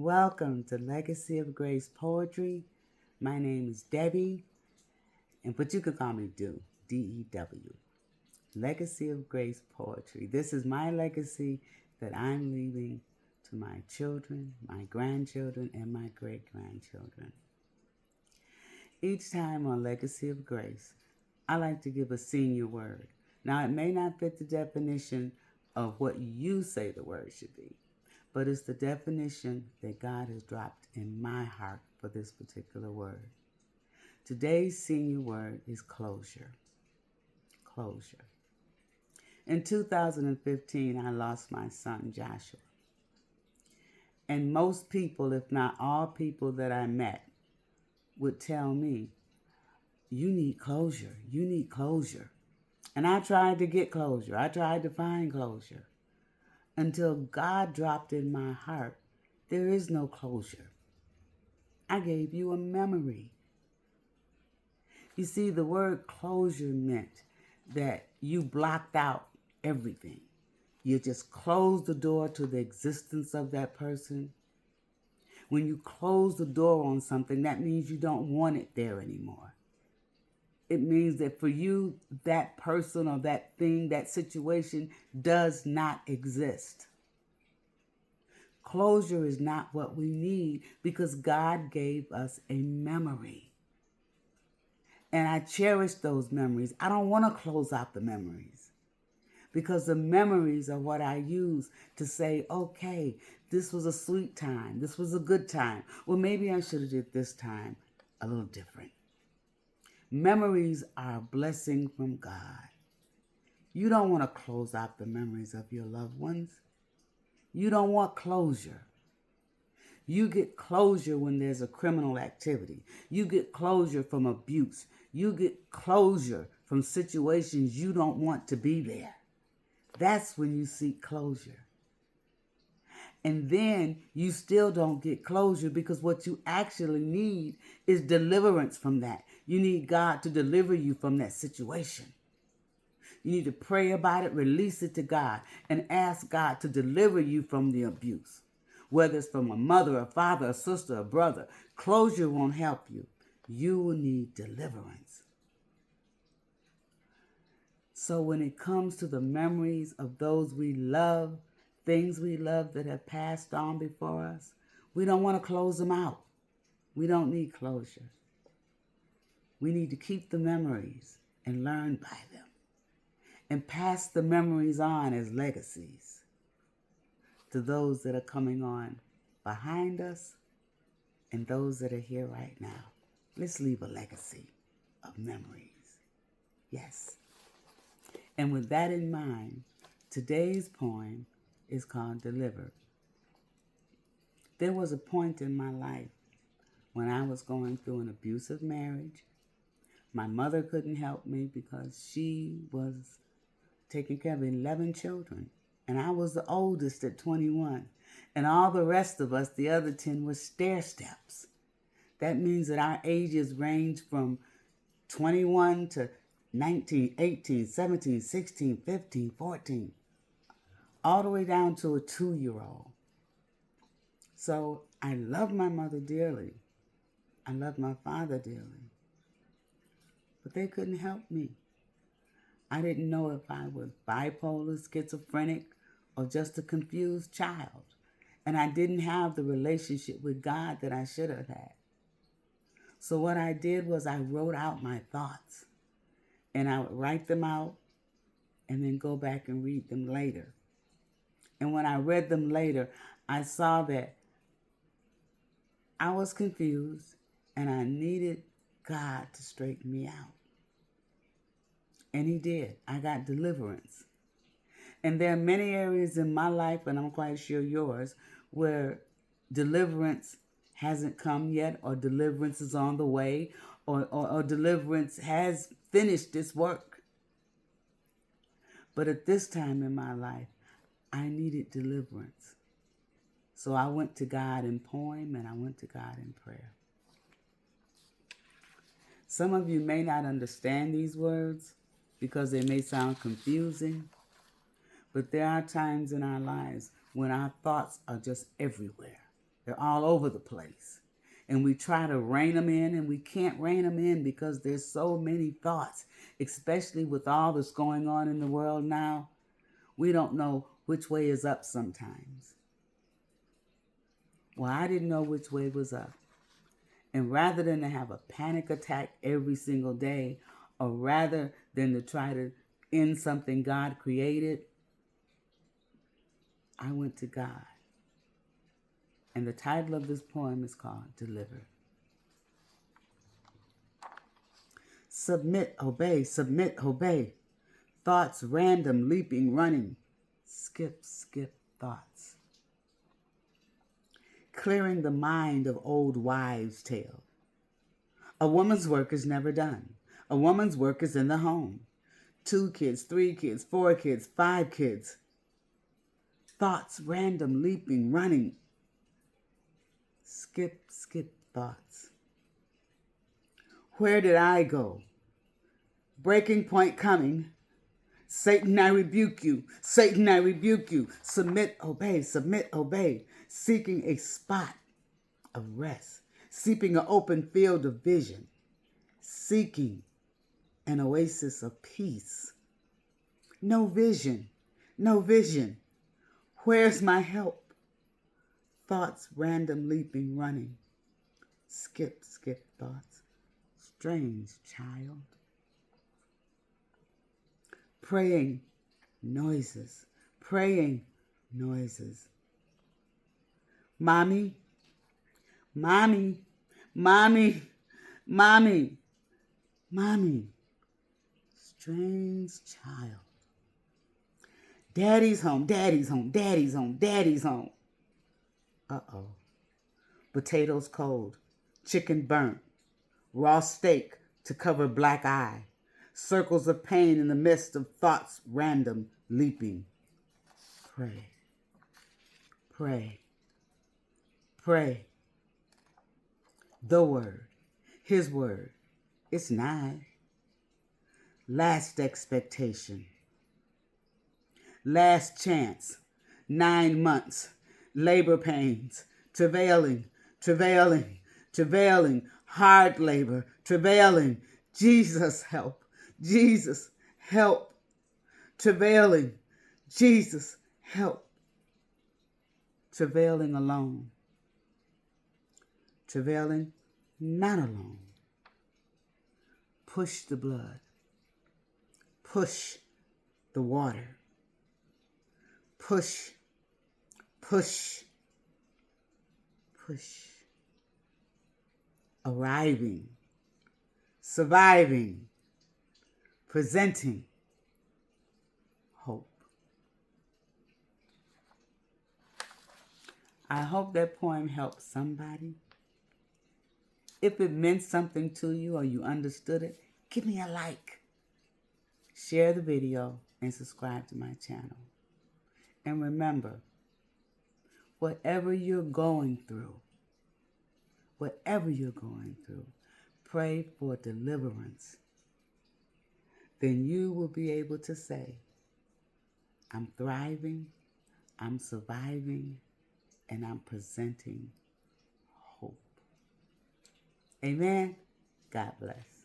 Welcome to Legacy of Grace Poetry. My name is Debbie, but you can call me Dew, D-E-W. Legacy of Grace Poetry. This is my legacy that I'm leaving to my children, my grandchildren, and my great-grandchildren. Each time on Legacy of Grace, I like to give a senior word. Now, it may not fit the definition of what you say the word should be, but it's the definition that God has dropped in my heart for this particular word. Today's senior word is closure. Closure. In 2015, I lost my son, Joshua. And most people, if not all people that I met, would tell me, you need closure. You need closure. And I tried to get closure. I tried to find closure. Until God dropped in my heart, there is no closure. I gave you a memory. You see, the word closure meant that you blocked out everything. You just closed the door to the existence of that person. When you close the door on something, that means you don't want it there anymore. It means that for you, that person or that thing, that situation does not exist. Closure is not what we need because God gave us a memory. And I cherish those memories. I don't want to close out the memories because the memories are what I use to say, okay, this was a sweet time. This was a good time. Well, maybe I should have did this time a little different. Memories are a blessing from God. You don't want to close out the memories of your loved ones. You don't want closure. You get closure when there's a criminal activity. You get closure from abuse. You get closure from situations you don't want to be there. That's when you seek closure. And then you still don't get closure because what you actually need is deliverance from that. You need God to deliver you from that situation. You need to pray about it, release it to God, and ask God to deliver you from the abuse. Whether it's from a mother, a father, a sister, a brother, closure won't help you. You will need deliverance. So when it comes to the memories of those we love, things we love that have passed on before us, we don't want to close them out. We don't need closure. We need to keep the memories and learn by them and pass the memories on as legacies to those that are coming on behind us and those that are here right now. Let's leave a legacy of memories. Yes. And with that in mind, today's poem is called Delivered. There was a point in my life when I was going through an abusive marriage. My mother couldn't help me because she was taking care of 11 children. And I was the oldest at 21. And all the rest of us, the other 10, were stair steps. That means that our ages range from 21 to 19, 18, 17, 16, 15, 14, all the way down to a 2-year-old. So I love my mother dearly. I love my father dearly. But they couldn't help me. I didn't know if I was bipolar, schizophrenic, or just a confused child. And I didn't have the relationship with God that I should have had. So what I did was I wrote out my thoughts. And I would write them out and then go back and read them later. And when I read them later, I saw that I was confused and I needed God to straighten me out. And he did. I got deliverance. And there are many areas in my life, and I'm quite sure yours, where deliverance hasn't come yet, or deliverance is on the way, or deliverance has finished its work. But at this time in my life, I needed deliverance. So I went to God in poem and I went to God in prayer. Some of you may not understand these words because they may sound confusing, but there are times in our lives when our thoughts are just everywhere. They're all over the place. And we try to rein them in, and we can't rein them in because there's so many thoughts, especially with all that's going on in the world now. We don't know which way is up sometimes. Well, I didn't know which way was up. And rather than to have a panic attack every single day, or rather than to try to end something God created, I went to God. And the title of this poem is called Deliver. Submit, obey, submit, obey. Thoughts random, leaping, running. Skip, skip thoughts. Clearing the mind of old wives' tale. A woman's work is never done. A woman's work is in the home. 2 kids, 3 kids, 4 kids, 5 kids. Thoughts random, leaping, running. Skip, skip thoughts. Where did I go? Breaking point coming. Satan, I rebuke you. Satan, I rebuke you. Submit, obey, submit, obey. Seeking a spot of rest. Seeking an open field of vision. Seeking an oasis of peace. No vision, no vision. Where's my help? Thoughts random, leaping, running. Skip, skip thoughts. Strange child. Praying noises, praying noises. Mommy, mommy, mommy, mommy, mommy. Strange child. Daddy's home, daddy's home, daddy's home, daddy's home. Uh-oh. Potatoes cold, chicken burnt, raw steak to cover black eye. Circles of pain in the midst of thoughts random, leaping. Pray, pray, pray. The word, his word, it's nigh. Last expectation. Last chance. 9 months. Labor pains. Travailing, travailing, travailing. Hard labor, travailing. Jesus, help. Jesus, help. Travailing. Jesus, help. Travailing alone. Travailing not alone. Push the blood. Push the water. Push, push, push. Arriving, surviving, presenting hope. I hope that poem helped somebody. If it meant something to you or you understood it, give me a like. Share the video and subscribe to my channel. And remember, whatever you're going through, pray for deliverance. Then you will be able to say, I'm thriving, I'm surviving, and I'm presenting hope. Amen. God bless.